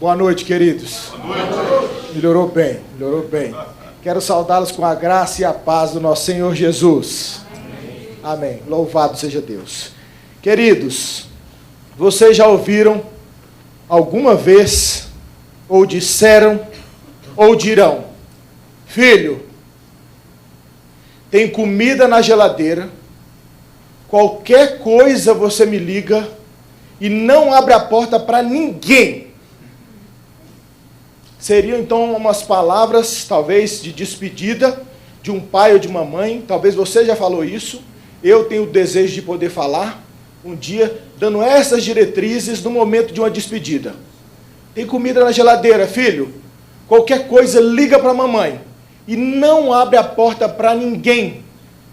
Boa noite, queridos. Boa noite. Melhorou bem, melhorou bem. Quero saudá-los com a graça e a paz do nosso Senhor Jesus. Amém. Amém. Louvado seja Deus. Queridos, vocês já ouviram alguma vez, ou disseram, ou dirão: filho, tem comida na geladeira, qualquer coisa você me liga e não abre a porta para ninguém. Seriam então umas palavras, talvez, de despedida de um pai ou de uma mãe. Talvez você já falou isso. Eu tenho o desejo de poder falar um dia, dando essas diretrizes no momento de uma despedida. Tem comida na geladeira, filho? Qualquer coisa, liga para a mamãe. E não abre a porta para ninguém.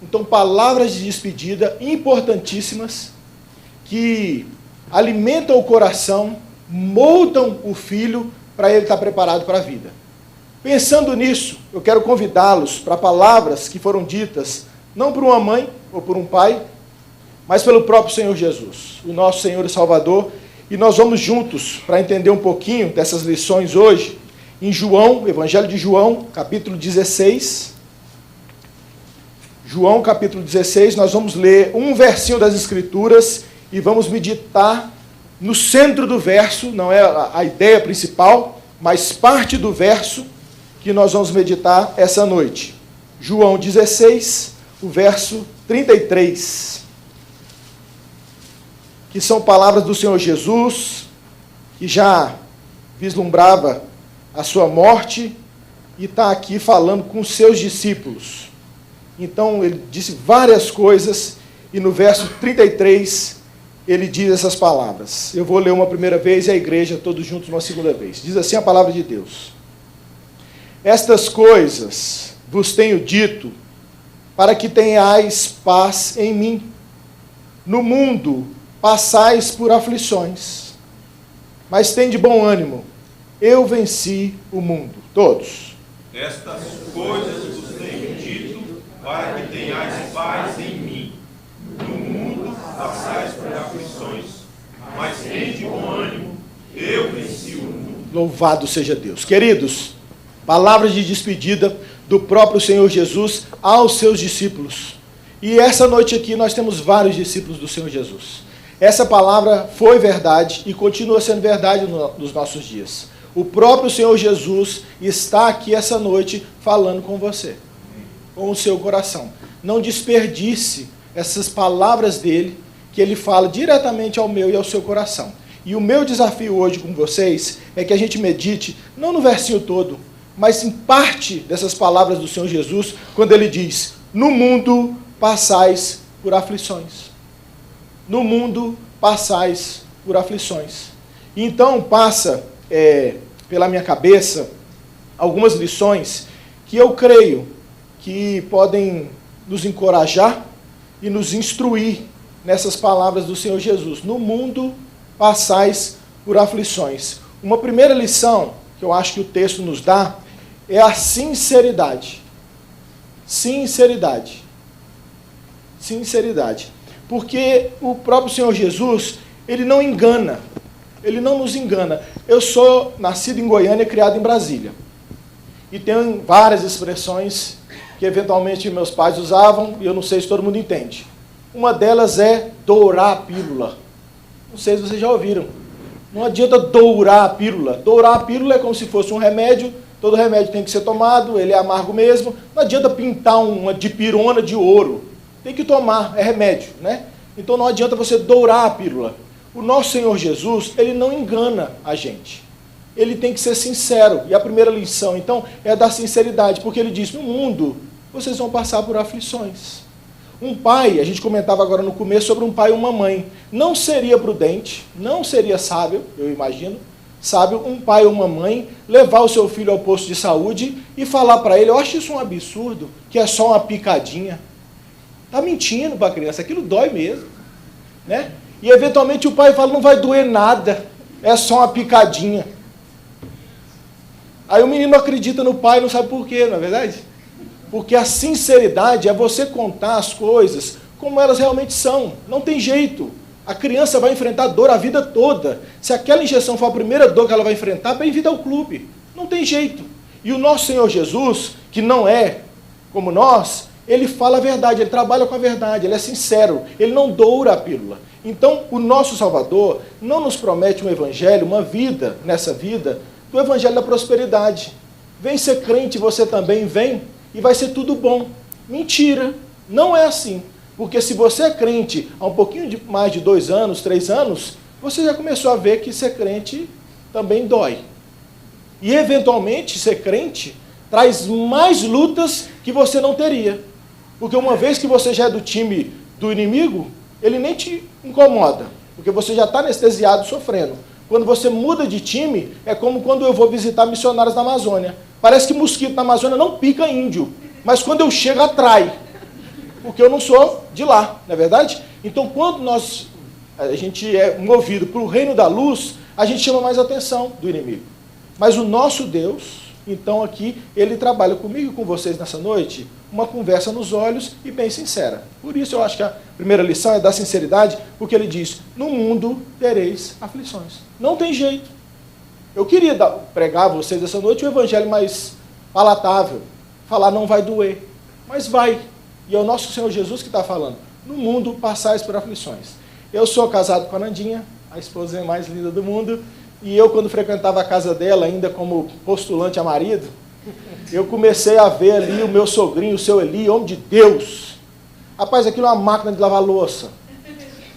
Então, palavras de despedida importantíssimas que alimentam o coração, moldam o filho para ele estar preparado para a vida. Pensando nisso, eu quero convidá-los para palavras que foram ditas, não por uma mãe ou por um pai, mas pelo próprio Senhor Jesus, o nosso Senhor e Salvador. E nós vamos juntos, para entender um pouquinho dessas lições hoje, em João, Evangelho de João, capítulo 16. João, capítulo 16, nós vamos ler um versinho das Escrituras e vamos meditar no centro do verso, não é a ideia principal, mas parte do verso que nós vamos meditar essa noite. João 16, o verso 33. Que são palavras do Senhor Jesus, que já vislumbrava a sua morte e está aqui falando com os seus discípulos. Então, ele disse várias coisas e no verso 33 ele diz essas palavras. Eu vou ler uma primeira vez e a igreja todos juntos uma segunda vez. Diz assim a palavra de Deus: estas coisas vos tenho dito para que tenhais paz em mim. No mundo passais por aflições, mas tende bom ânimo. Eu venci o mundo. Todos. Estas coisas vos tenho dito para que tenhais paz em mim. No mundo passais por aflições, mas tende bom ânimo. Eu venci o mundo. Louvado seja Deus. Queridos, palavras de despedida do próprio Senhor Jesus aos seus discípulos. E essa noite aqui nós temos vários discípulos do Senhor Jesus. Essa palavra foi verdade e continua sendo verdade nos nossos dias. O próprio Senhor Jesus está aqui essa noite falando com você, com o seu coração. Não desperdice essas palavras dele, que ele fala diretamente ao meu e ao seu coração. E o meu desafio hoje com vocês é que a gente medite, não no versinho todo, mas em parte dessas palavras do Senhor Jesus, quando ele diz: no mundo passais por aflições. No mundo passais por aflições. E então passa pela minha cabeça algumas lições que eu creio que podem nos encorajar e nos instruir nessas palavras do Senhor Jesus. No mundo passais por aflições. Uma primeira lição que eu acho que o texto nos dá é a sinceridade. Sinceridade. Sinceridade. Porque o próprio Senhor Jesus, ele não engana. Ele não nos engana. Eu sou nascido em Goiânia e criado em Brasília. E tenho várias expressões que eventualmente meus pais usavam, e eu não sei se todo mundo entende. Uma delas é dourar a pílula. Não sei se vocês já ouviram. Não adianta dourar a pílula. Dourar a pílula é como se fosse um remédio, todo remédio tem que ser tomado, ele é amargo mesmo. Não adianta pintar uma dipirona de ouro. Tem que tomar, é remédio, né? Então não adianta você dourar a pílula. O nosso Senhor Jesus, ele não engana a gente. Ele tem que ser sincero. E a primeira lição, então, é a da sinceridade, porque ele diz: no mundo vocês vão passar por aflições. Um pai, a gente comentava agora no começo sobre um pai e uma mãe. Não seria prudente, não seria sábio, eu imagino, sábio um pai ou uma mãe levar o seu filho ao posto de saúde e falar para ele: eu acho isso um absurdo, que é só uma picadinha. Está mentindo para a criança, aquilo dói mesmo, né? E eventualmente o pai fala: não vai doer nada, é só uma picadinha. Aí o menino não acredita no pai, não sabe por quê, não é verdade? Porque a sinceridade é você contar as coisas como elas realmente são. Não tem jeito. A criança vai enfrentar dor a vida toda. Se aquela injeção for a primeira dor que ela vai enfrentar, bem-vindo ao clube. Não tem jeito. E o nosso Senhor Jesus, que não é como nós, ele fala a verdade, ele trabalha com a verdade, ele é sincero, ele não doura a pílula. Então, o nosso Salvador não nos promete um evangelho, uma vida, nessa vida, do evangelho da prosperidade. Vem ser crente, você também vem, e vai ser tudo bom. Mentira, não é assim. Porque se você é crente há um pouquinho mais de 2 anos, 3 anos, você já começou a ver que ser crente também dói. E, eventualmente, ser crente traz mais lutas que você não teria. Porque uma vez que você já é do time do inimigo, ele nem te incomoda, porque você já está anestesiado, sofrendo. Quando você muda de time, é como quando eu vou visitar missionários na Amazônia. Parece que mosquito na Amazônia não pica índio, mas quando eu chego, atrai. Porque eu não sou de lá, não é verdade? Então, quando a gente é movido para o reino da luz, a gente chama mais atenção do inimigo. Mas o nosso Deus, então aqui, ele trabalha comigo e com vocês nessa noite, uma conversa nos olhos e bem sincera. Por isso eu acho que a primeira lição é da sinceridade, porque ele diz, no mundo tereis aflições. Não tem jeito. Eu queria pregar a vocês essa noite o evangelho mais palatável, falar não vai doer, mas vai. E é o nosso Senhor Jesus que está falando, no mundo passais por aflições. Eu sou casado com a Nandinha, a esposa mais linda do mundo, e eu, quando frequentava a casa dela, ainda como postulante a marido, eu comecei a ver ali o meu sogrinho, o seu Eli, homem de Deus. Rapaz, aquilo é uma máquina de lavar louça.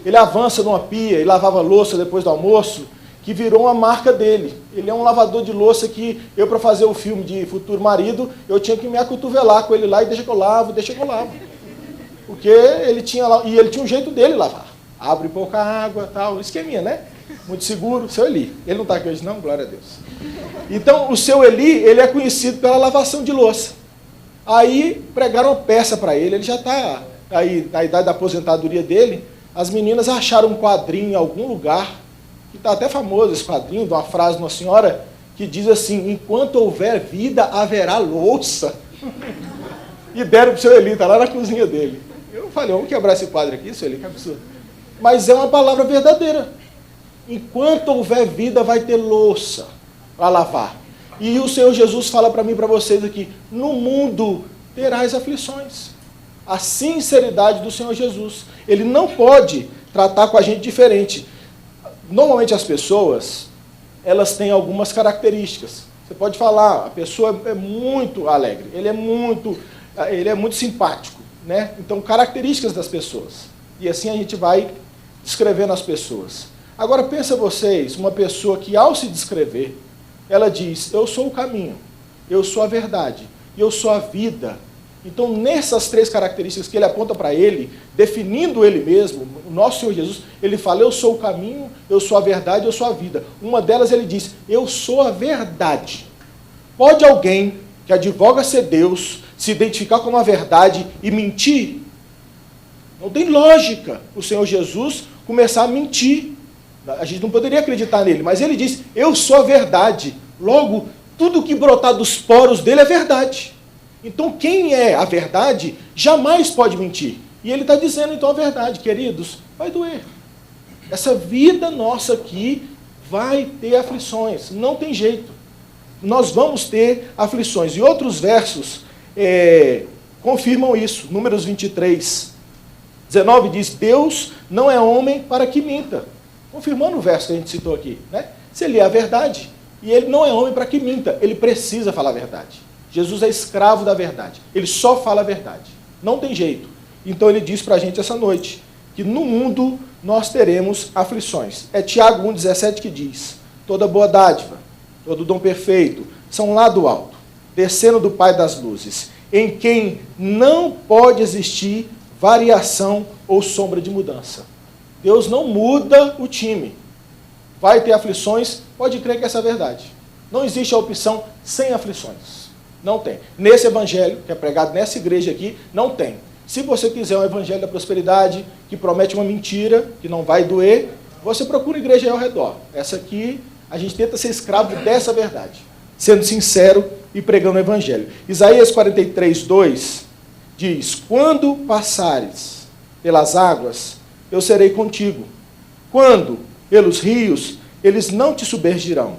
Ele avança numa pia e lavava louça depois do almoço, que virou uma marca dele. Ele é um lavador de louça que eu, para fazer o filme de Futuro Marido, eu tinha que me acotovelar com ele lá e deixa que eu lavo. Porque ele tinha lá, e ele tinha um jeito dele lavar. Abre pouca água, tal, esqueminha, né? Muito seguro, seu Eli. Ele não está aqui hoje não, glória a Deus. Então, o seu Eli, ele é conhecido pela lavação de louça. Aí, pregaram uma peça para ele já está aí na idade da aposentadoria dele, as meninas acharam um quadrinho em algum lugar, que está até famoso esse quadrinho, de uma frase de uma senhora, que diz assim, enquanto houver vida, haverá louça. E deram para o seu Eli, está lá na cozinha dele. Eu falei, vamos quebrar esse quadro aqui, seu Eli, que absurdo. Mas é uma palavra verdadeira. Enquanto houver vida, vai ter louça para lavar. E o Senhor Jesus fala para mim e para vocês aqui, no mundo terás aflições. A sinceridade do Senhor Jesus. Ele não pode tratar com a gente diferente. Normalmente as pessoas, elas têm algumas características. Você pode falar, a pessoa é muito alegre, ele é muito simpático, né? Então, características das pessoas. E assim a gente vai descrevendo as pessoas. Agora, pensa vocês, uma pessoa que ao se descrever, ela diz, eu sou o caminho, eu sou a verdade, e eu sou a vida. Então, nessas 3 características que ele aponta para ele, definindo ele mesmo, o nosso Senhor Jesus, ele fala, eu sou o caminho, eu sou a verdade, eu sou a vida. Uma delas ele diz, eu sou a verdade. Pode alguém que advoga ser Deus, se identificar como a verdade e mentir? Não tem lógica o Senhor Jesus começar a mentir. A gente não poderia acreditar nele, mas ele diz, eu sou a verdade. Logo, tudo que brotar dos poros dele é verdade. Então, quem é a verdade, jamais pode mentir. E ele está dizendo, então, a verdade, queridos, vai doer. Essa vida nossa aqui vai ter aflições, não tem jeito. Nós vamos ter aflições. E outros versos confirmam isso. Números 23, 19 diz, Deus não é homem para que minta. Confirmando o verso que a gente citou aqui, né? Se ele é a verdade, e ele não é homem para que minta, ele precisa falar a verdade. Jesus é escravo da verdade, ele só fala a verdade, não tem jeito. Então ele diz para a gente essa noite, que no mundo nós teremos aflições. É Tiago 1,17 que diz, toda boa dádiva, todo dom perfeito, são lá do alto, descendo do Pai das luzes, em quem não pode existir variação ou sombra de mudança. Deus não muda o time. Vai ter aflições, pode crer que essa é a verdade. Não existe a opção sem aflições. Não tem. Nesse evangelho, que é pregado nessa igreja aqui, não tem. Se você quiser um evangelho da prosperidade, que promete uma mentira, que não vai doer, você procura igreja aí ao redor. Essa aqui, a gente tenta ser escravo dessa verdade, sendo sincero e pregando o evangelho. Isaías 43, 2 diz, quando passares pelas águas, eu serei contigo, Quando pelos rios, eles não te submergirão.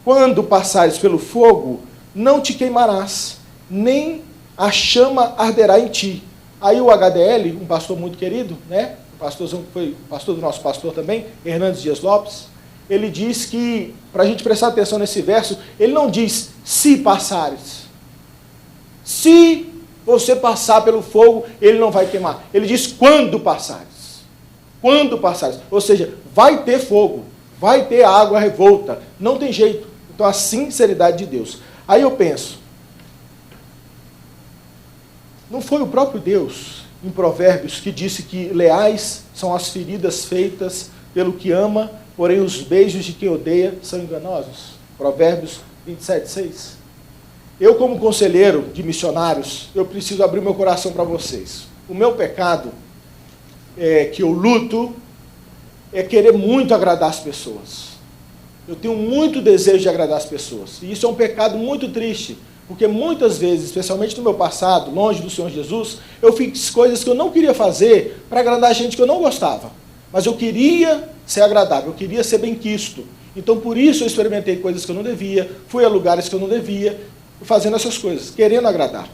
Quando passares pelo fogo, não te queimarás, nem a chama arderá em ti. Aí o HDL, um pastor muito querido, né? O pastorzão que foi pastor do nosso pastor também, Hernandes Dias Lopes, ele diz que, para a gente prestar atenção nesse verso, ele não diz, se passares. Se você passar pelo fogo, ele não vai queimar. Ele diz, quando passares. Quando passares. Ou seja, vai ter fogo, vai ter água revolta. Não tem jeito. Então, a sinceridade de Deus. Aí eu penso, não foi o próprio Deus, em Provérbios, que disse que leais são as feridas feitas pelo que ama, porém os beijos de quem odeia são enganosos? Provérbios 27:6. Eu, como conselheiro de missionários, eu preciso abrir meu coração para vocês. O meu pecado, que eu luto, é querer muito agradar as pessoas. Eu tenho muito desejo de agradar as pessoas. E isso é um pecado muito triste, porque muitas vezes, especialmente no meu passado, longe do Senhor Jesus, eu fiz coisas que eu não queria fazer para agradar gente que eu não gostava. Mas eu queria ser agradável, eu queria ser benquisto. Então, por isso eu experimentei coisas que eu não devia, fui a lugares que eu não devia, fazendo essas coisas, querendo agradar.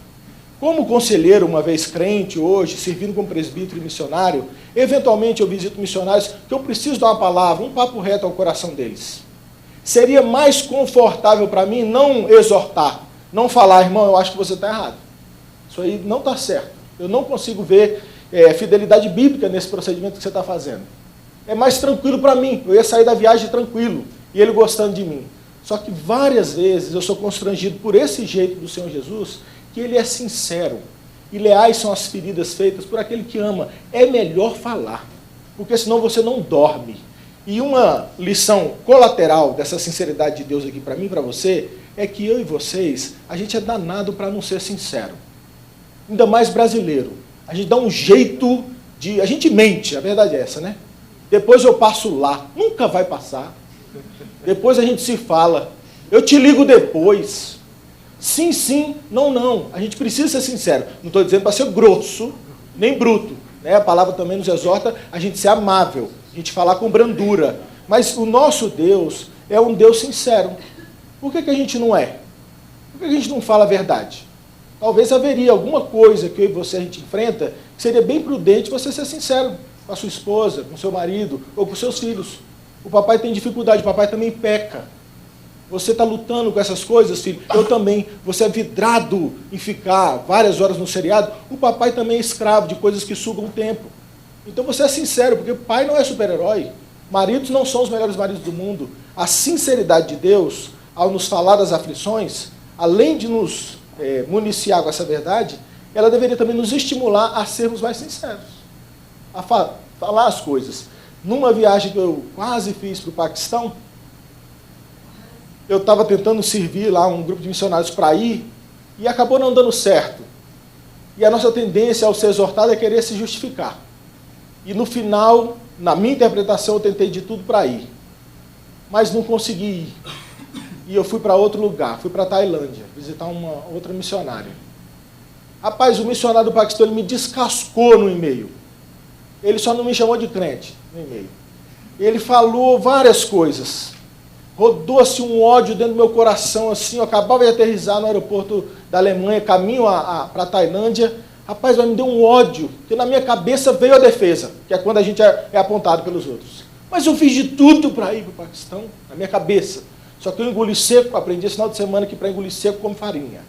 Como conselheiro, uma vez crente, hoje, servindo como presbítero e missionário, eventualmente eu visito missionários que eu preciso dar uma palavra, um papo reto ao coração deles. Seria mais confortável para mim não exortar, não falar, irmão, eu acho que você está errado. Isso aí não está certo. Eu não consigo ver fidelidade bíblica nesse procedimento que você está fazendo. É mais tranquilo para mim, eu ia sair da viagem tranquilo, e ele gostando de mim. Só que várias vezes eu sou constrangido por esse jeito do Senhor Jesus, que ele é sincero. E leais são as feridas feitas por aquele que ama. É melhor falar, porque senão você não dorme. E uma lição colateral dessa sinceridade de Deus aqui para mim e para você, é que eu e vocês, a gente é danado para não ser sincero. Ainda mais brasileiro. A gente dá um jeito de... A gente mente, a verdade é essa, né? Depois eu passo lá. Nunca vai passar. Depois a gente se fala. Eu te ligo depois. Sim, sim, não, não. A gente precisa ser sincero. Não estou dizendo para ser grosso, nem bruto. Né? A palavra também nos exorta a gente ser amável, a gente falar com brandura. Mas o nosso Deus é um Deus sincero. Por que a gente não é? Por que a gente não fala a verdade? Talvez haveria alguma coisa que eu e você a gente enfrenta que seria bem prudente você ser sincero com a sua esposa, com o seu marido ou com os seus filhos. O papai tem dificuldade, o papai também peca. Você está lutando com essas coisas, filho? Eu também. Você é vidrado em ficar várias horas no seriado. O papai também é escravo de coisas que sugam o tempo. Então você é sincero, porque o pai não é super-herói. Maridos não são os melhores maridos do mundo. A sinceridade de Deus, ao nos falar das aflições, além de nos municiar com essa verdade, ela deveria também nos estimular a sermos mais sinceros. A falar as coisas. Numa viagem que eu quase fiz para o Paquistão, eu estava tentando servir lá um grupo de missionários para ir, e acabou não dando certo. E a nossa tendência ao ser exortado é querer se justificar. E no final, na minha interpretação, eu tentei de tudo para ir. Mas não consegui ir. E eu fui para outro lugar, fui para a Tailândia, visitar uma outra missionária. Rapaz, o missionário do Paquistão, ele me descascou no e-mail. Ele só não me chamou de crente no e-mail. Ele falou várias coisas. Rodou-se um ódio dentro do meu coração, assim, eu acabava de aterrissar no aeroporto da Alemanha, caminho para a Tailândia. Rapaz, mas me deu um ódio, que na minha cabeça veio a defesa, que é quando a gente é apontado pelos outros. Mas eu fiz de tudo para ir para o Paquistão, na minha cabeça. Só que eu engoli seco, aprendi esse final de semana que para engolir seco come farinha.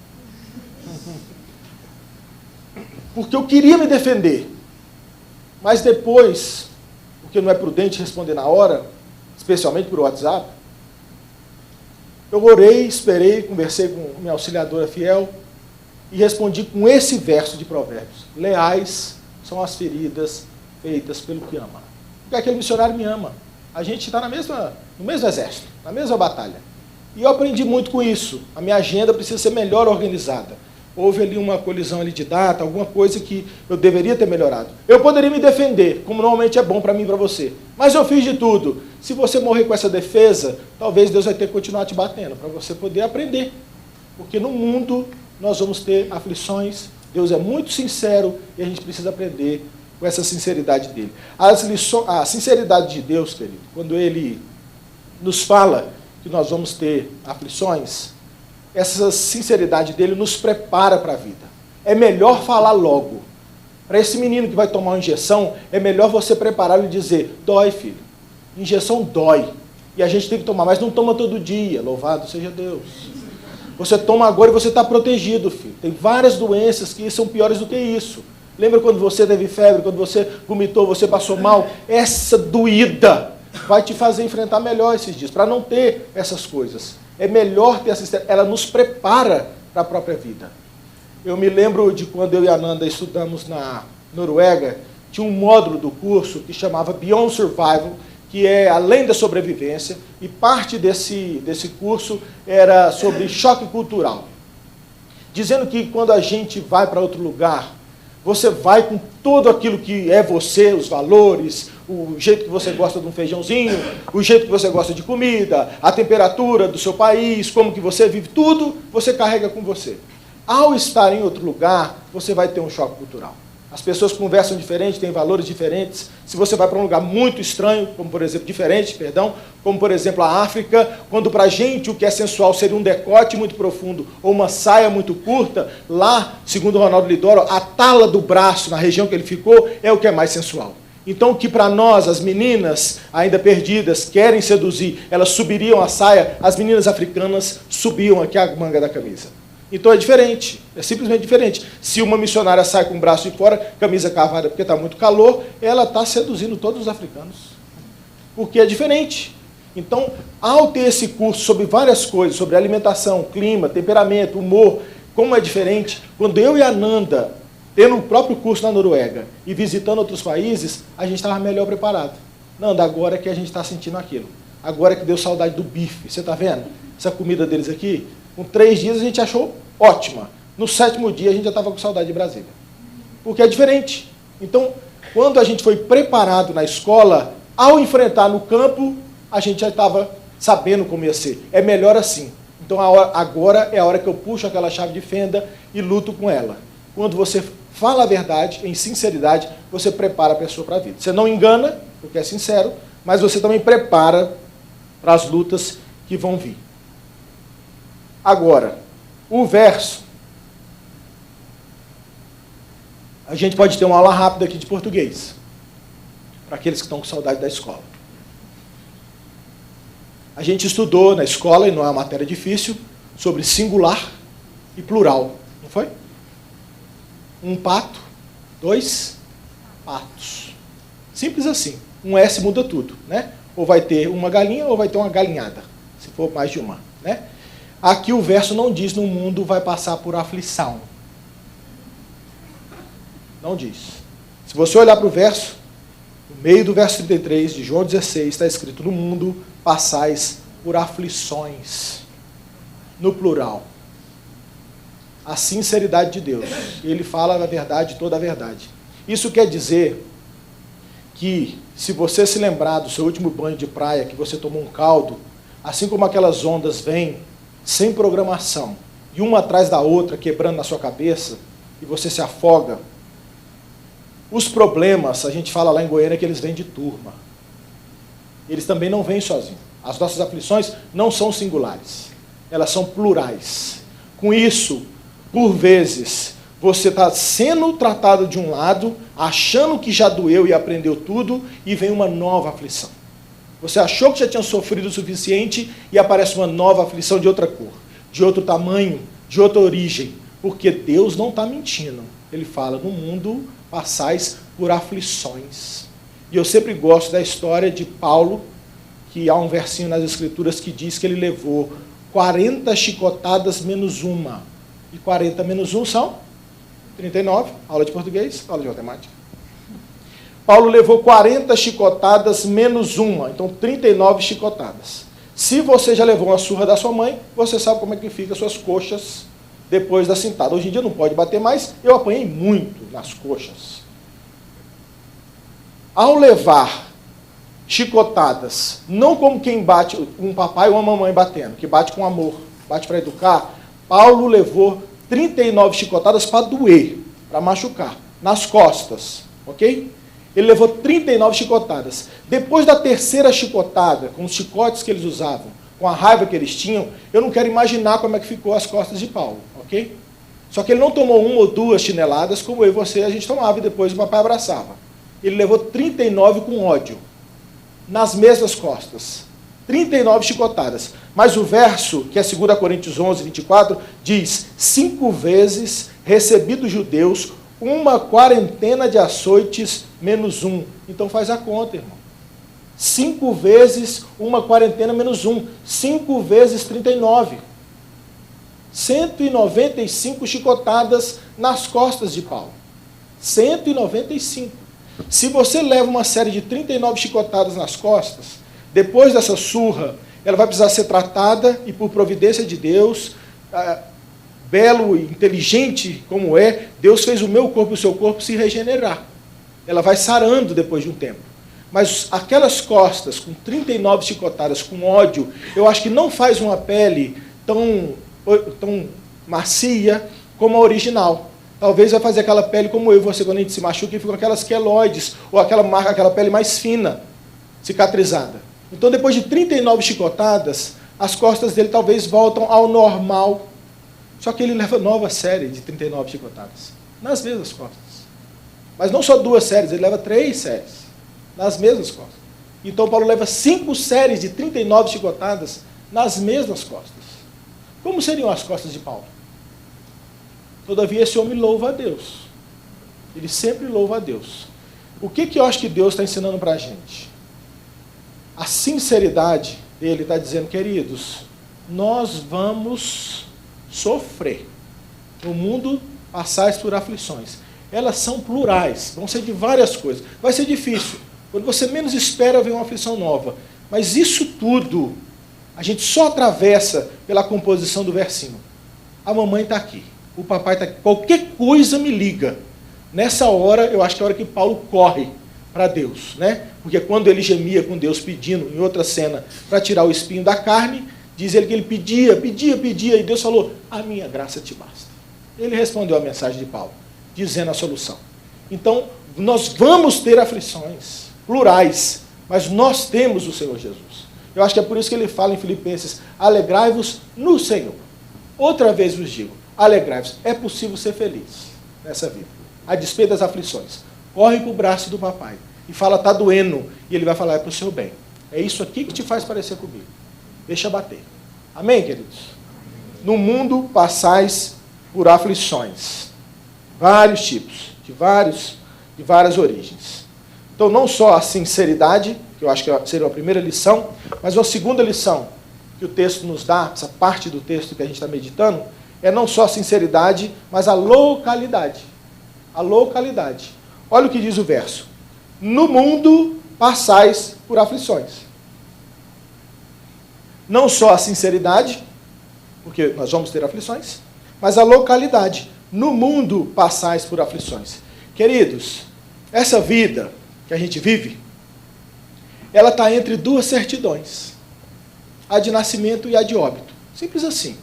Porque eu queria me defender. Mas depois, porque não é prudente responder na hora, especialmente por WhatsApp, eu orei, esperei, conversei com minha auxiliadora fiel e respondi com esse verso de Provérbios. Leais são as feridas feitas pelo que ama. Porque aquele missionário me ama. A gente está no mesmo exército, na mesma batalha. E eu aprendi muito com isso. A minha agenda precisa ser melhor organizada. Houve ali uma colisão ali de data, alguma coisa que eu deveria ter melhorado. Eu poderia me defender, como normalmente é bom para mim e para você. Mas eu fiz de tudo. Se você morrer com essa defesa, talvez Deus vai ter que continuar te batendo, para você poder aprender. Porque no mundo nós vamos ter aflições, Deus é muito sincero e a gente precisa aprender com essa sinceridade dele. A sinceridade de Deus, querido, quando ele nos fala que nós vamos ter aflições, essa sinceridade dele nos prepara para a vida. É melhor falar logo. Para esse menino que vai tomar uma injeção, é melhor você prepará-lo e dizer, dói, filho. Injeção dói. E a gente tem que tomar, mas não toma todo dia. Louvado seja Deus. Você toma agora e você está protegido, filho. Tem várias doenças que são piores do que isso. Lembra quando você teve febre, quando você vomitou, você passou mal? Essa doída vai te fazer enfrentar melhor esses dias, para não ter essas coisas. É melhor ter assistência. Ela nos prepara para a própria vida. Eu me lembro de quando eu e a Nanda estudamos na Noruega, tinha um módulo do curso que chamava Beyond Survival, que é além da sobrevivência, e parte desse curso era sobre choque cultural. Dizendo que quando a gente vai para outro lugar, você vai com tudo aquilo que é você, os valores, o jeito que você gosta de um feijãozinho, o jeito que você gosta de comida, a temperatura do seu país, como que você vive, tudo você carrega com você. Ao estar em outro lugar, você vai ter um choque cultural. As pessoas conversam diferente, têm valores diferentes. Se você vai para um lugar muito estranho, como por exemplo, como por exemplo a África, quando para a gente o que é sensual seria um decote muito profundo ou uma saia muito curta, lá, segundo o Ronaldo Lidoro, a tala do braço, na região que ele ficou, é o que é mais sensual. Então, o que para nós, as meninas ainda perdidas, querem seduzir, elas subiriam a saia, as meninas africanas subiam aqui a manga da camisa. Então é diferente, é simplesmente diferente. Se uma missionária sai com o braço de fora, camisa cavada porque está muito calor, ela está seduzindo todos os africanos. Porque é diferente. Então, ao ter esse curso sobre várias coisas, sobre alimentação, clima, temperamento, humor, como é diferente, quando eu e a Nanda, tendo o próprio curso na Noruega e visitando outros países, a gente estava melhor preparado. Nanda, agora é que a gente está sentindo aquilo. Agora é que deu saudade do bife. Você está vendo? Essa comida deles aqui, com 3 dias a gente achou ótima. No 7º dia a gente já estava com saudade de Brasília. Porque é diferente. Então, quando a gente foi preparado na escola, ao enfrentar no campo, a gente já estava sabendo como ia ser. É melhor assim. Então, agora é a hora que eu puxo aquela chave de fenda e luto com ela. Quando você fala a verdade, em sinceridade, você prepara a pessoa para a vida. Você não engana, porque é sincero, mas você também prepara para as lutas que vão vir. Agora, o verso. A gente pode ter uma aula rápida aqui de português, para aqueles que estão com saudade da escola. A gente estudou na escola, e não é uma matéria difícil, sobre singular e plural, não foi? 1 pato, 2 patos. Simples assim. Um S muda tudo, né? Ou vai ter uma galinha ou vai ter uma galinhada, se for mais de uma, né? Aqui o verso não diz, no mundo vai passar por aflição. Não diz. Se você olhar para o verso, no meio do verso 33 de João 16, está escrito, no mundo passais por aflições. No plural. A sinceridade de Deus. Ele fala a verdade, toda a verdade. Isso quer dizer que, se você se lembrar do seu último banho de praia, que você tomou um caldo, assim como aquelas ondas vêm, sem programação, e uma atrás da outra, quebrando na sua cabeça, e você se afoga, os problemas, a gente fala lá em Goiânia que eles vêm de turma. Eles também não vêm sozinhos. As nossas aflições não são singulares, elas são plurais. Com isso, por vezes, você está sendo tratado de um lado, achando que já doeu e aprendeu tudo, e vem uma nova aflição. Você achou que já tinha sofrido o suficiente e aparece uma nova aflição de outra cor, de outro tamanho, de outra origem. Porque Deus não está mentindo. Ele fala, no mundo passais por aflições. E eu sempre gosto da história de Paulo, que há um versinho nas Escrituras que diz que ele levou 40 chicotadas menos uma. E 40 menos 1 são 39, aula de português, aula de matemática. Paulo levou 40 chicotadas menos uma, então 39 chicotadas. Se você já levou uma surra da sua mãe, você sabe como é que fica as suas coxas depois da cintada. Hoje em dia não pode bater mais, eu apanhei muito nas coxas. Ao levar chicotadas, não como quem bate um papai ou uma mamãe batendo, que bate com amor, bate para educar, Paulo levou 39 chicotadas para doer, para machucar, nas costas. ok? Ele levou 39 chicotadas. Depois da terceira chicotada, com os chicotes que eles usavam, com a raiva que eles tinham, eu não quero imaginar como é que ficou as costas de Paulo, ok? Só que ele não tomou uma ou duas chineladas, como eu e você, a gente tomava e depois o papai abraçava. Ele levou 39 com ódio, nas mesmas costas. 39 chicotadas. Mas o verso, que é 2 Coríntios 11, 24, diz: 5 vezes recebi dos judeus uma quarentena de açoites menos 1. Então faz a conta, irmão. 5 vezes uma quarentena menos 1. 5 vezes 39. 195 chicotadas nas costas de Paulo. 195. Se você leva uma série de 39 chicotadas nas costas, depois dessa surra, ela vai precisar ser tratada e, por providência de Deus, belo e inteligente como é, Deus fez o meu corpo e o seu corpo se regenerar. Ela vai sarando depois de um tempo. Mas aquelas costas com 39 chicotadas, com ódio, eu acho que não faz uma pele tão macia como a original. Talvez vai fazer aquela pele como eu e você, quando a gente se machuca, e ficam aquelas queloides, ou aquela pele mais fina, cicatrizada. Então, depois de 39 chicotadas, as costas dele talvez voltam ao normal. Só que ele leva nova série de 39 chicotadas, nas mesmas costas. Mas não só 2 séries, ele leva 3 séries, nas mesmas costas. Então, Paulo leva 5 séries de 39 chicotadas nas mesmas costas. Como seriam as costas de Paulo? Todavia, esse homem louva a Deus. Ele sempre louva a Deus. O que eu acho que Deus está ensinando para a gente? A sinceridade dele está dizendo: queridos, nós vamos sofrer. No mundo passais por aflições. Elas são plurais, vão ser de várias coisas. Vai ser difícil. Quando você menos espera, vem uma aflição nova. Mas isso tudo, a gente só atravessa pela composição do versinho. A mamãe está aqui, o papai está aqui. Qualquer coisa me liga. Nessa hora, eu acho que é a hora que Paulo corre para Deus, né? Porque quando ele gemia com Deus pedindo, em outra cena, para tirar o espinho da carne, diz ele que ele pedia, e Deus falou: a minha graça te basta. Ele respondeu a mensagem de Paulo, dizendo a solução. Então, nós vamos ter aflições plurais, mas nós temos o Senhor Jesus. Eu acho que é por isso que ele fala em Filipenses: alegrai-vos no Senhor. Outra vez vos digo, alegrai-vos. É possível ser feliz nessa vida, a despeito das aflições. Corre para o braço do papai e fala: está doendo. E ele vai falar: é para o seu bem. É isso aqui que te faz parecer comigo. Deixa bater. Amém, queridos? No mundo passais por aflições. Vários tipos, de várias origens. Então, não só a sinceridade, que eu acho que seria a primeira lição, mas uma segunda lição que o texto nos dá, essa parte do texto que a gente está meditando, é não só a sinceridade, mas a localidade. A localidade. Olha o que diz o verso: no mundo passais por aflições. Não só a sinceridade, porque nós vamos ter aflições, mas a localidade. No mundo passais por aflições. Queridos, essa vida que a gente vive, ela está entre 2 certidões. A de nascimento e a de óbito. Simples assim.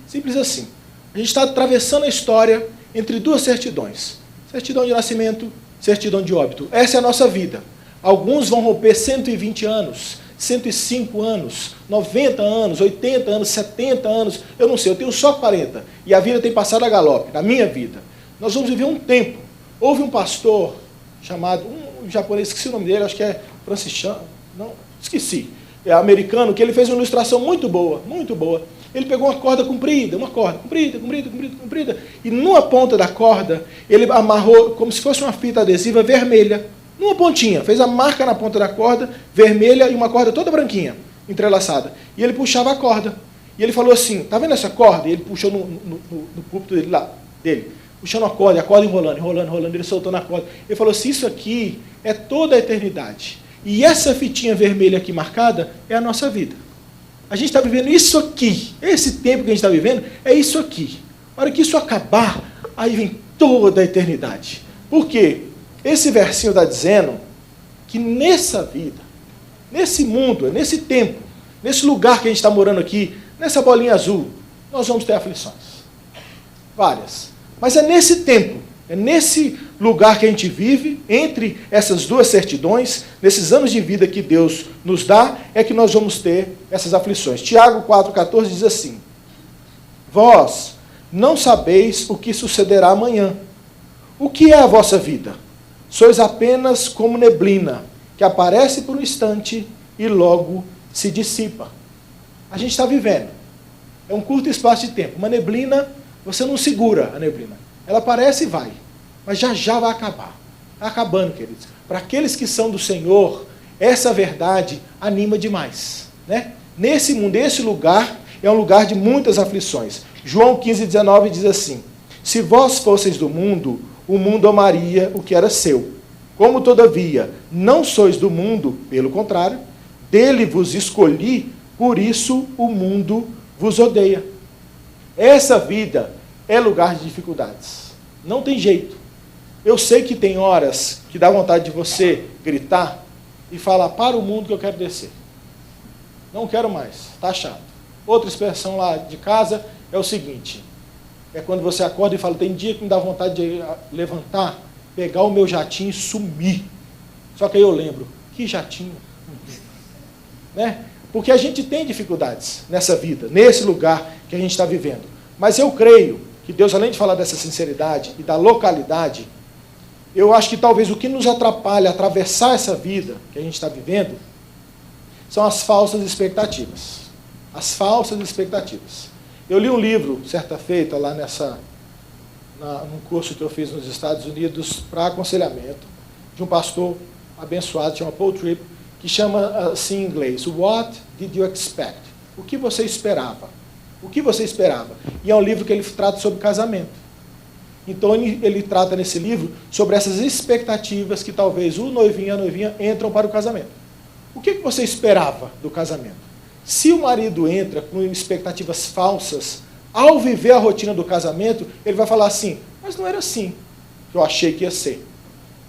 Simples assim. A gente está atravessando a história entre 2 certidões. Certidão de nascimento, certidão de óbito. Essa é a nossa vida. Alguns vão romper 120 anos, 105 anos, 90 anos, 80 anos, 70 anos. Eu não sei, eu tenho só 40. E a vida tem passado a galope, na minha vida. Nós vamos viver um tempo. Houve um pastor chamado, um japonês, esqueci o nome dele, acho que é Francis Chan, não, esqueci. É americano, que ele fez uma ilustração muito boa, muito boa. Ele pegou uma corda comprida, comprida, e numa ponta da corda, ele amarrou como se fosse uma fita adesiva vermelha, numa pontinha, fez a marca na ponta da corda, vermelha, e uma corda toda branquinha, entrelaçada. E ele puxava a corda. E ele falou assim: tá vendo essa corda? E ele puxou no púlpito dele, puxando a corda enrolando, ele soltou na corda. Ele falou assim: isso aqui é toda a eternidade. E essa fitinha vermelha aqui marcada é a nossa vida. A gente está vivendo isso aqui. Esse tempo que a gente está vivendo é isso aqui. Na hora que isso acabar, aí vem toda a eternidade. Por quê? Esse versinho está dizendo que nessa vida, nesse mundo, nesse tempo, nesse lugar que a gente está morando aqui, nessa bolinha azul, nós vamos ter aflições. Várias. Mas é nesse tempo É nesse lugar que a gente vive, entre essas duas certidões, nesses anos de vida que Deus nos dá, é que nós vamos ter essas aflições. Tiago 4,14 diz assim: vós não sabeis o que sucederá amanhã. O que é a vossa vida? Sois apenas como neblina, que aparece por um instante e logo se dissipa. A gente está vivendo. É um curto espaço de tempo. Uma neblina, você não segura a neblina. Ela aparece e vai. Mas já já vai acabar. Está acabando, queridos. Para aqueles que são do Senhor, essa verdade anima demais. Né? Nesse mundo, esse lugar é um lugar de muitas aflições. João 15,19 diz assim: se vós fosseis do mundo, o mundo amaria o que era seu. Como, todavia, não sois do mundo, pelo contrário, dele vos escolhi, por isso o mundo vos odeia. Essa vida é lugar de dificuldades. Não tem jeito. Eu sei que tem horas que dá vontade de você gritar e falar: para o mundo que eu quero descer. Não quero mais, está chato. Outra expressão lá de casa é o seguinte: é quando você acorda e fala: tem dia que me dá vontade de levantar, pegar o meu jatinho e sumir. Só que aí eu lembro: que jatinho? Né? Porque a gente tem dificuldades nessa vida, nesse lugar que a gente está vivendo. Mas eu creio que Deus, além de falar dessa sinceridade e da localidade, eu acho que talvez o que nos atrapalha a atravessar essa vida que a gente está vivendo são as falsas expectativas. As falsas expectativas. Eu li um livro, certa feita, lá num curso que eu fiz nos Estados Unidos para aconselhamento, de um pastor abençoado, chama Paul Tripp, que chama assim em inglês: What did you expect? O que você esperava? O que você esperava? E é um livro que ele trata sobre casamento. Então ele trata nesse livro sobre essas expectativas que talvez o noivinho e a noivinha entram para o casamento. O que você esperava do casamento? Se o marido entra com expectativas falsas, ao viver a rotina do casamento, ele vai falar assim: mas não era assim que eu achei que ia ser.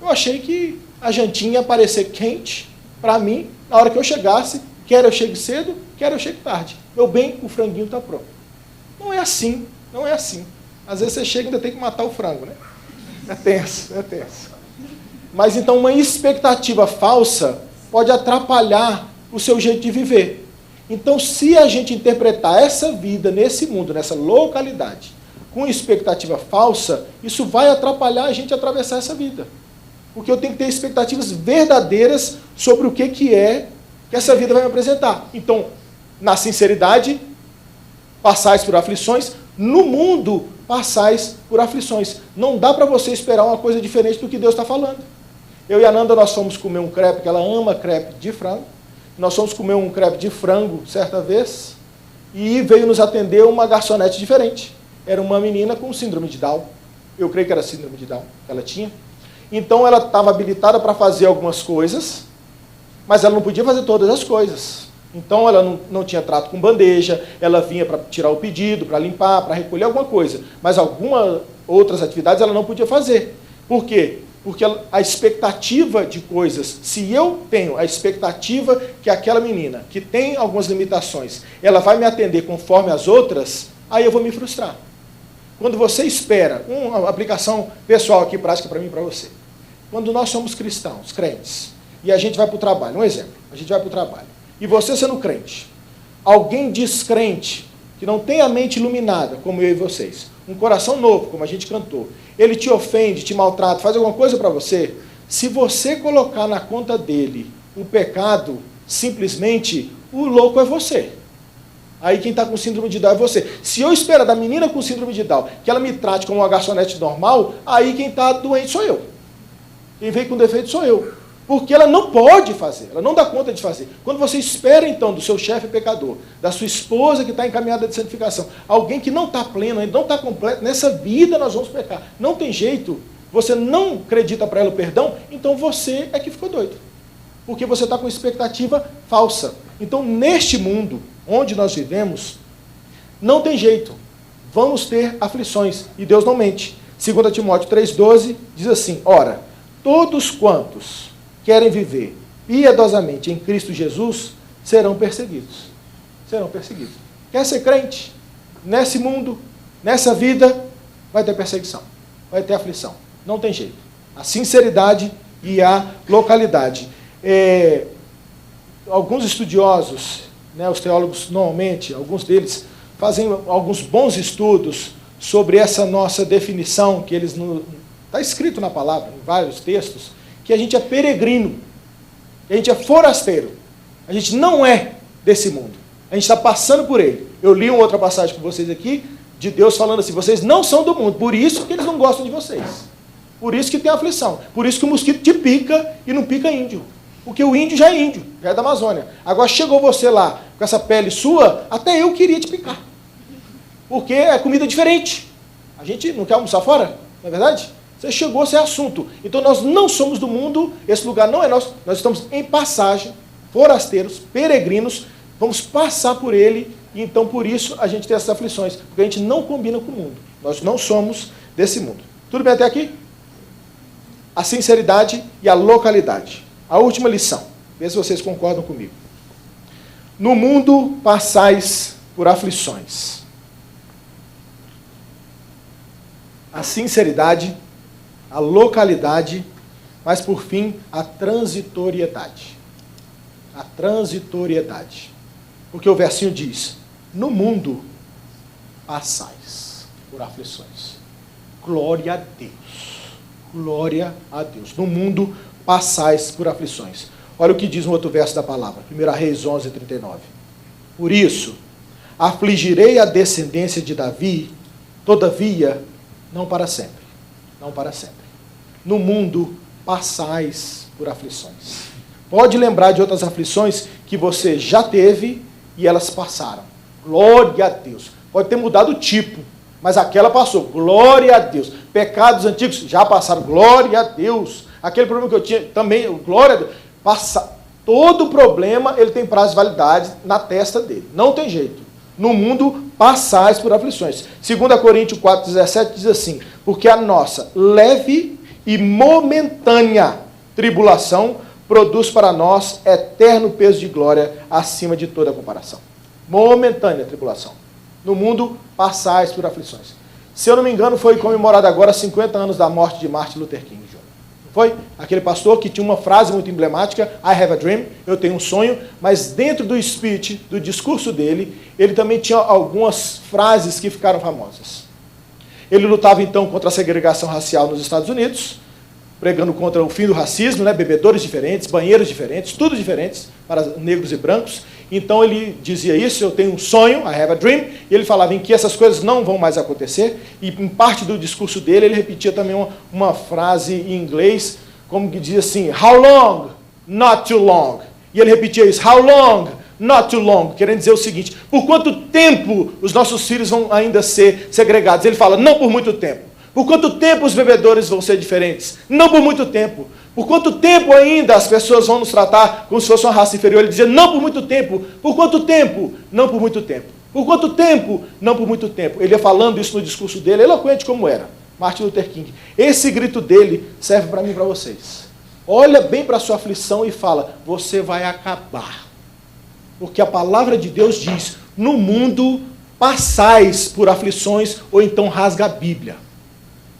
Eu achei que a jantinha ia aparecer quente para mim na hora que eu chegasse, quer eu chegue cedo, quer eu chegue tarde. Meu bem, o franguinho está pronto. Não é assim, não é assim. Às vezes você chega e ainda tem que matar o frango, né? É tenso, é tenso. Mas então uma expectativa falsa pode atrapalhar o seu jeito de viver. Então, se a gente interpretar essa vida nesse mundo, nessa localidade, com expectativa falsa, isso vai atrapalhar a gente a atravessar essa vida. Porque eu tenho que ter expectativas verdadeiras sobre o que é que essa vida vai me apresentar. Então, na sinceridade, passais por aflições, no mundo, passais por aflições. Não dá para você esperar uma coisa diferente do que Deus está falando. Eu e a Nanda, nós fomos comer um crepe, que ela ama crepe de frango. Nós fomos comer um crepe de frango certa vez, e veio nos atender uma garçonete diferente. Era uma menina com síndrome de Down. Eu creio que era síndrome de Down que ela tinha. Então ela estava habilitada para fazer algumas coisas, mas ela não podia fazer todas as coisas. Então ela não tinha trato com bandeja, ela vinha para tirar o pedido, para limpar, para recolher alguma coisa. Mas algumas outras atividades ela não podia fazer. Por quê? Porque a expectativa de coisas, se eu tenho a expectativa que aquela menina, que tem algumas limitações, ela vai me atender conforme as outras, aí eu vou me frustrar. Quando você espera, uma aplicação pessoal aqui, prática para mim e para você. Quando nós somos cristãos, crentes, e a gente vai para o trabalho, um exemplo, a gente vai para o trabalho, e você sendo crente, alguém descrente, que não tem a mente iluminada, como eu e vocês, um coração novo, como a gente cantou, ele te ofende, te maltrata, faz alguma coisa para você, se você colocar na conta dele o pecado, simplesmente, o louco é você. Aí quem está com síndrome de Down é você. Se eu esperar da menina com síndrome de Down que ela me trate como uma garçonete normal, aí quem está doente sou eu. Quem veio com defeito sou eu. Porque ela não pode fazer, ela não dá conta de fazer. Quando você espera, então, do seu chefe pecador, da sua esposa que está encaminhada de santificação, alguém que não está pleno, ainda não está completo, nessa vida nós vamos pecar. Não tem jeito, você não acredita para ela o perdão, então você é que ficou doido. Porque você está com expectativa falsa. Então, neste mundo onde nós vivemos, não tem jeito. Vamos ter aflições, e Deus não mente. 2 Timóteo 3,12 diz assim: ora, todos quantos querem viver piedosamente em Cristo Jesus serão perseguidos. Serão perseguidos. Quer ser crente? Nesse mundo, nessa vida, vai ter perseguição, vai ter aflição. Não tem jeito. A sinceridade e a localidade. Alguns estudiosos, né, os teólogos normalmente, alguns deles, fazem alguns bons estudos sobre essa nossa definição, que eles está escrito na palavra, em vários textos, que a gente é peregrino, que a gente é forasteiro. A gente não é desse mundo. A gente está passando por ele. Eu li uma outra passagem com vocês aqui, de Deus falando assim, vocês não são do mundo, por isso que eles não gostam de vocês. Por isso que tem aflição. Por isso que o mosquito te pica e não pica índio. Porque o índio já é índio, já é da Amazônia. Agora chegou você lá, com essa pele sua, até eu queria te picar. Porque é comida diferente. A gente não quer almoçar fora, não é verdade? Você chegou, você é assunto. Então nós não somos do mundo, esse lugar não é nosso, nós estamos em passagem, forasteiros, peregrinos, vamos passar por ele, e então por isso a gente tem essas aflições, porque a gente não combina com o mundo. Nós não somos desse mundo. Tudo bem até aqui? A sinceridade e a localidade. A última lição, vê se vocês concordam comigo. No mundo passais por aflições. A sinceridade, a localidade, mas por fim a transitoriedade. A transitoriedade. Porque o versinho diz, no mundo passais por aflições. Glória a Deus. Glória a Deus. No mundo passais por aflições. Olha o que diz no outro verso da palavra. 1 Reis 11, 39. Por isso, afligirei a descendência de Davi, todavia, não para sempre. Não para sempre. No mundo passais por aflições. Pode lembrar de outras aflições que você já teve e elas passaram. Glória a Deus. Pode ter mudado o tipo, mas aquela passou. Glória a Deus. Pecados antigos já passaram. Glória a Deus. Aquele problema que eu tinha também, glória a Deus. Todo problema, ele tem prazo de validade na testa dele. Não tem jeito. No mundo passais por aflições. 2 Coríntios 4,17 diz assim, porque a nossa leve e momentânea tribulação produz para nós eterno peso de glória acima de toda comparação. Momentânea tribulação. No mundo passais por aflições. Se eu não me engano, foi comemorado agora 50 anos da morte de Martin Luther King Jr. Foi? Aquele pastor que tinha uma frase muito emblemática, I have a dream, eu tenho um sonho, mas dentro do speech, do discurso dele, ele também tinha algumas frases que ficaram famosas. Ele lutava então contra a segregação racial nos Estados Unidos, pregando contra o fim do racismo, né? Bebedores diferentes, banheiros diferentes, tudo diferentes para negros e brancos. Então ele dizia isso, eu tenho um sonho, I have a dream, e ele falava em que essas coisas não vão mais acontecer, e em parte do discurso dele, ele repetia também uma frase em inglês, como que dizia assim, how long, not too long. E ele repetia isso, how long, not too long, querendo dizer o seguinte, por quanto tempo os nossos filhos vão ainda ser segregados? Ele fala, não por muito tempo. Por quanto tempo os bebedores vão ser diferentes? Não por muito tempo. Por quanto tempo ainda as pessoas vão nos tratar como se fosse uma raça inferior? Ele dizia, não por muito tempo. Por quanto tempo? Não por muito tempo. Por quanto tempo? Não por muito tempo. Ele ia falando isso no discurso dele, eloquente como era, Martin Luther King. Esse grito dele serve para mim e para vocês. Olha bem para a sua aflição e fala, você vai acabar. Porque a palavra de Deus diz, no mundo passais por aflições, ou então rasga a Bíblia.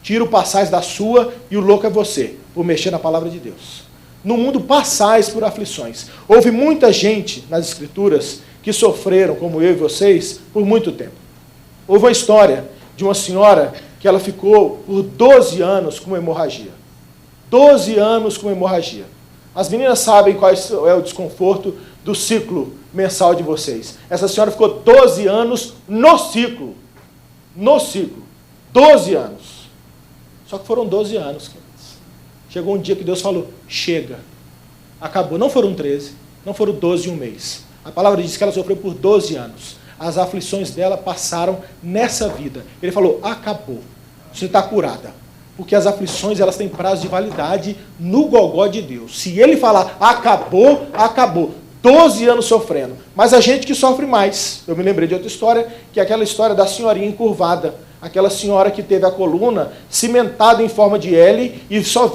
Tira o passais da sua e o louco é você, por mexer na palavra de Deus. No mundo passais por aflições. Houve muita gente nas Escrituras que sofreram, como eu e vocês, por muito tempo. Houve uma história de uma senhora que ela ficou por 12 anos com hemorragia. 12 anos com hemorragia. As meninas sabem qual é o desconforto do ciclo mensal de vocês. Essa senhora ficou 12 anos no ciclo. No ciclo. 12 anos. Só que foram 12 anos, queridos. Chegou um dia que Deus falou, chega. Acabou. Não foram 13, não foram 12 e um mês. A palavra diz que ela sofreu por 12 anos. As aflições dela passaram nessa vida. Ele falou, acabou. Você está curada. Porque as aflições, elas têm prazo de validade no gogó de Deus. Se ele falar, acabou, acabou. 12 anos sofrendo. Mas a gente que sofre mais. Eu me lembrei de outra história, que é aquela história da senhorinha encurvada. Aquela senhora que teve a coluna cimentada em forma de L e só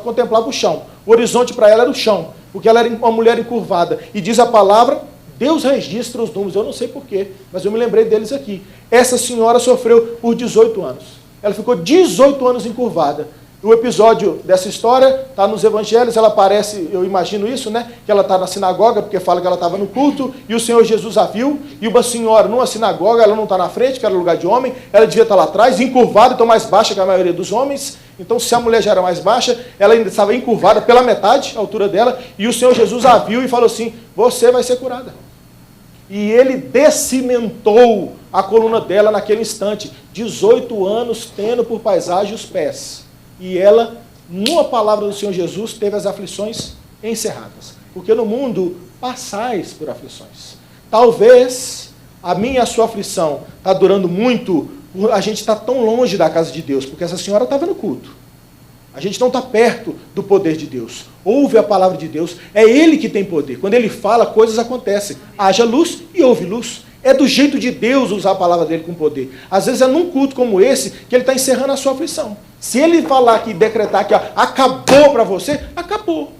contemplava o chão. O horizonte para ela era o chão, porque ela era uma mulher encurvada. E diz a palavra, Deus registra os números, eu não sei porquê, mas eu me lembrei deles aqui. Essa senhora sofreu por 18 anos. Ela ficou 18 anos encurvada. O episódio dessa história está nos evangelhos, ela aparece, eu imagino isso, né? Que ela está na sinagoga, porque fala que ela estava no culto, e o Senhor Jesus a viu, e uma senhora numa sinagoga, ela não está na frente, que era lugar de homem, ela devia estar lá atrás, encurvada, então mais baixa que a maioria dos homens. Então, se a mulher já era mais baixa, ela ainda estava encurvada pela metade, a altura dela, e o Senhor Jesus a viu e falou assim: você vai ser curada. E ele descimentou a coluna dela naquele instante, 18 anos tendo por paisagem os pés. E ela, numa palavra do Senhor Jesus, teve as aflições encerradas. Porque no mundo passais por aflições. Talvez a minha e a sua aflição está durando muito, a gente está tão longe da casa de Deus, porque essa senhora estava no culto. A gente não está perto do poder de Deus. Ouve a palavra de Deus, é Ele que tem poder. Quando Ele fala, coisas acontecem. Haja luz e houve luz. É do jeito de Deus usar a palavra dele com poder. Às vezes é num culto como esse que ele está encerrando a sua aflição. Se ele falar aqui, decretar que acabou para você, acabou.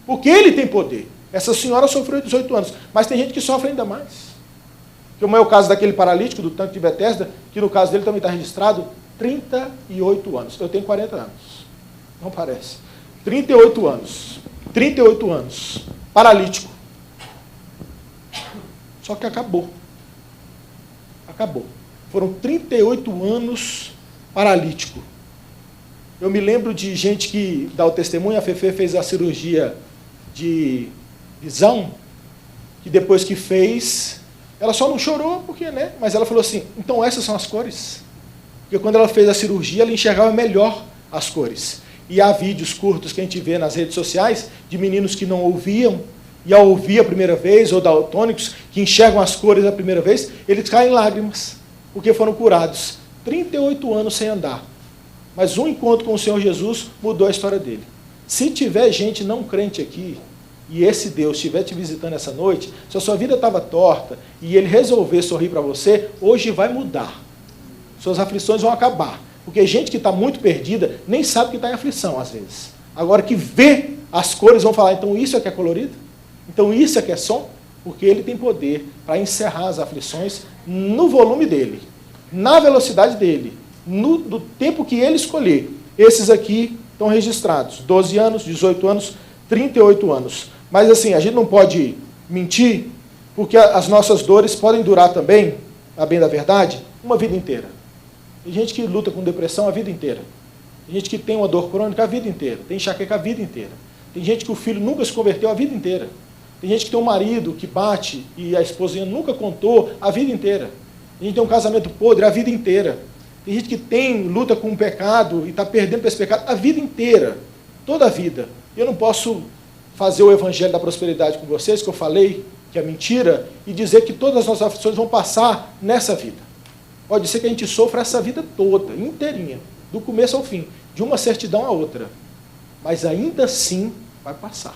Porque ele tem poder. Essa senhora sofreu 18 anos, mas tem gente que sofre ainda mais. Como é o caso daquele paralítico do tanque de Betesda, que no caso dele também está registrado 38 anos. Eu tenho 40 anos. Não parece. 38 anos. 38 anos. Paralítico. Só que acabou. Acabou. Foram 38 anos paralítico. Eu me lembro de gente que dá o testemunho, a Fefe fez a cirurgia de visão, que depois que fez, ela só não chorou, porque, né? Mas ela falou assim, então essas são as cores. Porque quando ela fez a cirurgia, ela enxergava melhor as cores. E há vídeos curtos que a gente vê nas redes sociais, de meninos que não ouviam, e ao ouvir a primeira vez, ou daltônicos, que enxergam as cores a primeira vez, eles caem em lágrimas, porque foram curados. 38 anos sem andar. Mas um encontro com o Senhor Jesus mudou a história dele. Se tiver gente não crente aqui, e esse Deus estiver te visitando essa noite, se a sua vida estava torta, e ele resolver sorrir para você, hoje vai mudar. Suas aflições vão acabar. Porque gente que está muito perdida, nem sabe que está em aflição, às vezes. Agora que vê as cores, vão falar, então isso é que é colorido? Então isso é que é som? Porque ele tem poder para encerrar as aflições no volume dele, na velocidade dele, no tempo que ele escolher. Esses aqui estão registrados, 12 anos, 18 anos, 38 anos. Mas assim, a gente não pode mentir, porque as nossas dores podem durar também, a bem da verdade, uma vida inteira. Tem gente que luta com depressão a vida inteira. Tem gente que tem uma dor crônica a vida inteira. Tem enxaqueca a vida inteira. Tem gente que o filho nunca se converteu a vida inteira. Tem gente que tem um marido que bate e a esposinha nunca contou a vida inteira. Tem gente que tem um casamento podre a vida inteira. Tem gente que luta com um pecado e está perdendo para esse pecado a vida inteira. Toda a vida. Eu não posso fazer o evangelho da prosperidade com vocês, que eu falei que é mentira, e dizer que todas as nossas aflições vão passar nessa vida. Pode ser que a gente sofra essa vida toda, inteirinha, do começo ao fim, de uma certidão a outra. Mas ainda assim vai passar.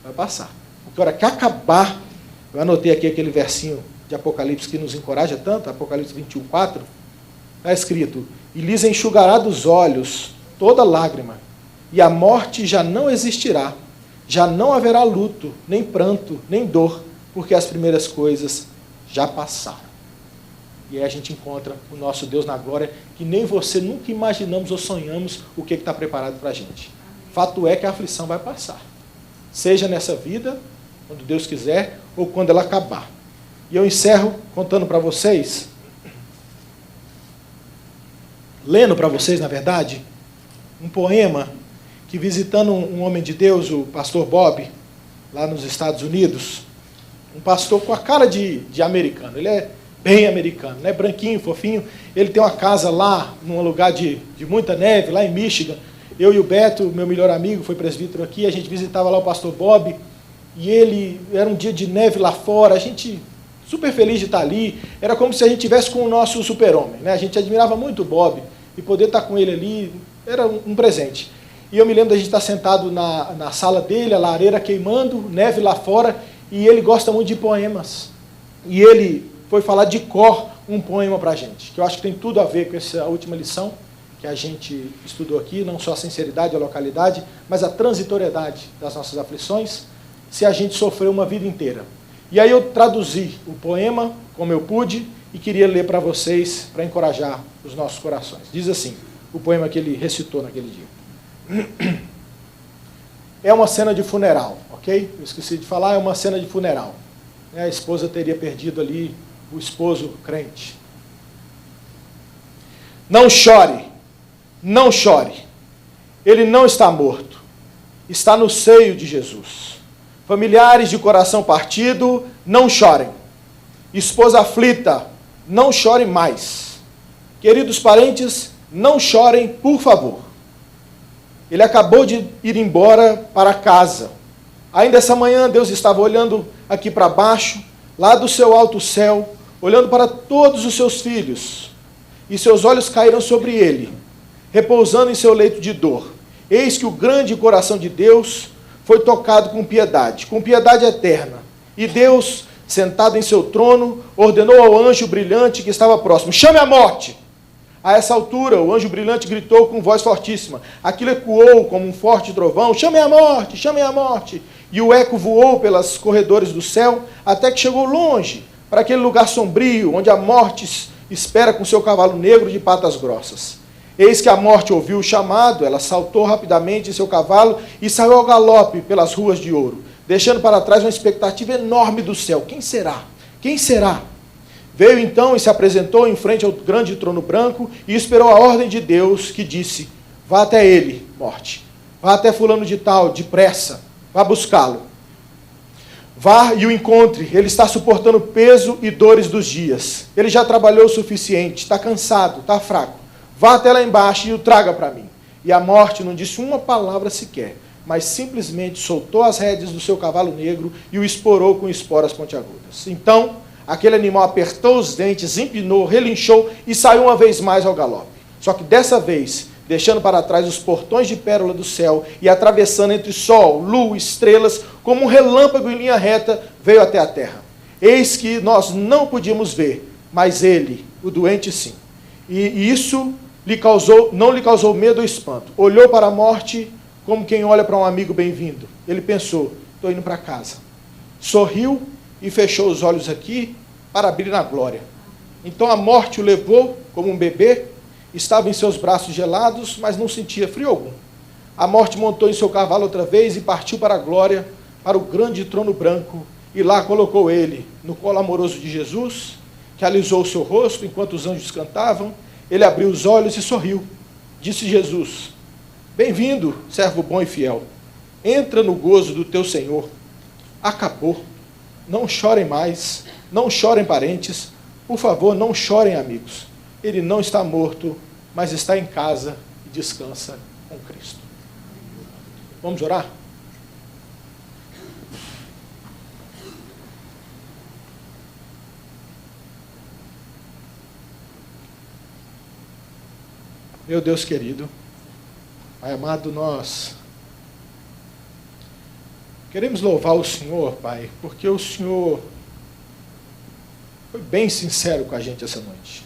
Vai passar. Porque a hora que acabar, eu anotei aqui aquele versinho de Apocalipse que nos encoraja tanto, Apocalipse 21:4, está escrito, e lhes enxugará dos olhos toda lágrima, e a morte já não existirá, já não haverá luto, nem pranto, nem dor, porque as primeiras coisas já passaram. E aí a gente encontra o nosso Deus na glória, que nem você nunca imaginamos ou sonhamos o que está preparado para a gente. Fato é que a aflição vai passar. Seja nessa vida, quando Deus quiser, ou quando ela acabar. E eu encerro contando para vocês, lendo para vocês, na verdade, um poema que, visitando um homem de Deus, o pastor Bob, lá nos Estados Unidos, um pastor com a cara de americano, ele é bem americano, né? Branquinho, fofinho, ele tem uma casa lá, num lugar de muita neve, lá em Michigan. Eu e o Beto, meu melhor amigo, foi presbítero aqui, a gente visitava lá o pastor Bob, e ele, era um dia de neve lá fora, a gente super feliz de estar ali, era como se a gente estivesse com o nosso super-homem, né? A gente admirava muito o Bob, e poder estar com ele ali era um presente. E eu me lembro da gente estar sentado na sala dele, a lareira queimando, neve lá fora, e ele gosta muito de poemas. E ele foi falar de cor um poema para a gente, que eu acho que tem tudo a ver com essa última lição que a gente estudou aqui, não só a sinceridade, a localidade, mas a transitoriedade das nossas aflições, se a gente sofreu uma vida inteira. E aí eu traduzi o poema, como eu pude, e queria ler para vocês, para encorajar os nossos corações. Diz assim, o poema que ele recitou naquele dia. É uma cena de funeral, ok? Eu esqueci de falar, é uma cena de funeral. A esposa teria perdido ali o esposo crente. Não chore, não chore. Ele não está morto, está no seio de Jesus. Familiares de coração partido, não chorem. Esposa aflita, não chore mais. Queridos parentes, não chorem, por favor. Ele acabou de ir embora para casa. Ainda essa manhã, Deus estava olhando aqui para baixo, lá do seu alto céu, olhando para todos os seus filhos, e seus olhos caíram sobre ele, repousando em seu leito de dor. Eis que o grande coração de Deus foi tocado com piedade eterna. E Deus, sentado em seu trono, ordenou ao anjo brilhante que estava próximo: chame a morte! A essa altura, o anjo brilhante gritou com voz fortíssima. Aquilo ecoou como um forte trovão: chamem a morte, chamem a morte! E o eco voou pelos corredores do céu, até que chegou longe, para aquele lugar sombrio, onde a morte espera com seu cavalo negro de patas grossas. Eis que a morte ouviu o chamado, ela saltou rapidamente em seu cavalo e saiu ao galope pelas ruas de ouro, deixando para trás uma expectativa enorme do céu. Quem será? Quem será? Veio então e se apresentou em frente ao grande trono branco e esperou a ordem de Deus, que disse: vá até ele, morte. Vá até fulano de tal, depressa. Vá buscá-lo. Vá e o encontre. Ele está suportando o peso e dores dos dias. Ele já trabalhou o suficiente, está cansado, está fraco. Vá até lá embaixo e o traga para mim. E a morte não disse uma palavra sequer, mas simplesmente soltou as rédeas do seu cavalo negro e o esporou com esporas pontiagudas. Então, aquele animal apertou os dentes, empinou, relinchou e saiu uma vez mais ao galope. Só que dessa vez, deixando para trás os portões de pérola do céu e atravessando entre sol, lua, estrelas, como um relâmpago em linha reta, veio até a terra. Eis que nós não podíamos ver, mas ele, o doente, sim. E isso não lhe causou medo ou espanto. Olhou para a morte como quem olha para um amigo bem-vindo. Ele pensou: estou indo para casa. Sorriu e fechou os olhos aqui para abrir na glória. Então a morte o levou como um bebê, estava em seus braços gelados, mas não sentia frio algum. A morte montou em seu cavalo outra vez e partiu para a glória, para o grande trono branco, e lá colocou ele no colo amoroso de Jesus, que alisou o seu rosto enquanto os anjos cantavam. Ele abriu os olhos e sorriu. Disse Jesus: bem-vindo, servo bom e fiel. Entra no gozo do teu Senhor. Acabou. Não chorem mais, não chorem parentes, por favor, não chorem amigos. Ele não está morto, mas está em casa e descansa com Cristo. Vamos orar? Meu Deus querido, Pai amado, nós queremos louvar o Senhor, Pai, porque o Senhor foi bem sincero com a gente essa noite.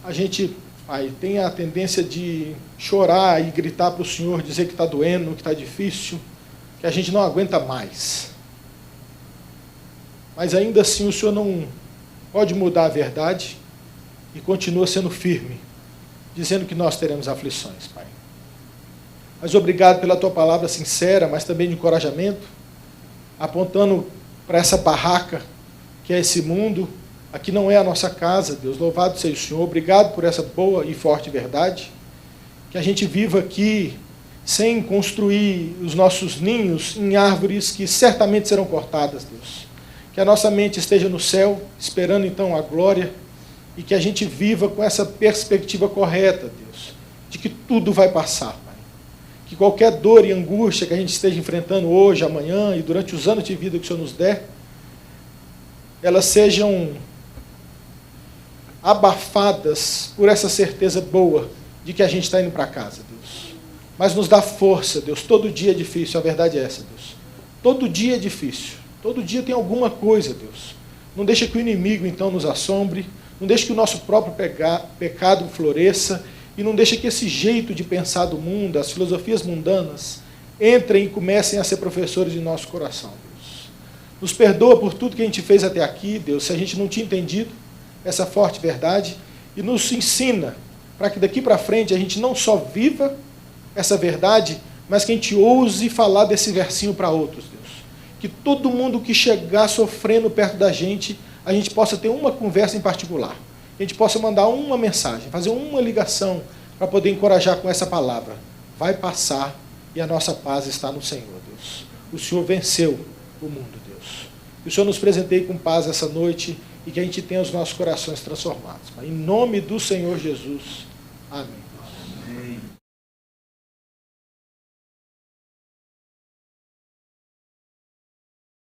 A gente, Pai, tem a tendência de chorar e gritar para o Senhor, dizer que está doendo, que está difícil, que a gente não aguenta mais. Mas ainda assim o Senhor não pode mudar a verdade e continua sendo firme, dizendo que nós teremos aflições, Pai. Mas obrigado pela Tua palavra sincera, mas também de encorajamento, apontando para essa barraca que é esse mundo. Aqui não é a nossa casa, Deus, louvado seja o Senhor. Obrigado por essa boa e forte verdade, que a gente viva aqui sem construir os nossos ninhos em árvores que certamente serão cortadas, Deus. Que a nossa mente esteja no céu, esperando então a glória, e que a gente viva com essa perspectiva correta, Deus, de que tudo vai passar, Pai. Que qualquer dor e angústia que a gente esteja enfrentando hoje, amanhã e durante os anos de vida que o Senhor nos der, elas sejam abafadas por essa certeza boa de que a gente está indo para casa, Deus. Mas nos dá força, Deus. Todo dia é difícil, a verdade é essa, Deus. Todo dia é difícil. Todo dia tem alguma coisa, Deus. Não deixa que o inimigo, então, nos assombre. Não deixa que o nosso próprio pecado floresça. E não deixa que esse jeito de pensar do mundo, as filosofias mundanas, entrem e comecem a ser professores de nosso coração, Deus. Nos perdoa por tudo que a gente fez até aqui, Deus, se a gente não tinha entendido essa forte verdade, e nos ensina para que daqui para frente a gente não só viva, essa verdade, mas que a gente ouse falar desse versinho para outros, Deus. Que todo mundo que chegar sofrendo perto da gente, a gente possa ter uma conversa em particular. Que a gente possa mandar uma mensagem, fazer uma ligação para poder encorajar com essa palavra. Vai passar e a nossa paz está no Senhor, Deus. O Senhor venceu o mundo, Deus. Que o Senhor nos presenteie com paz essa noite e que a gente tenha os nossos corações transformados. Em nome do Senhor Jesus. Amém.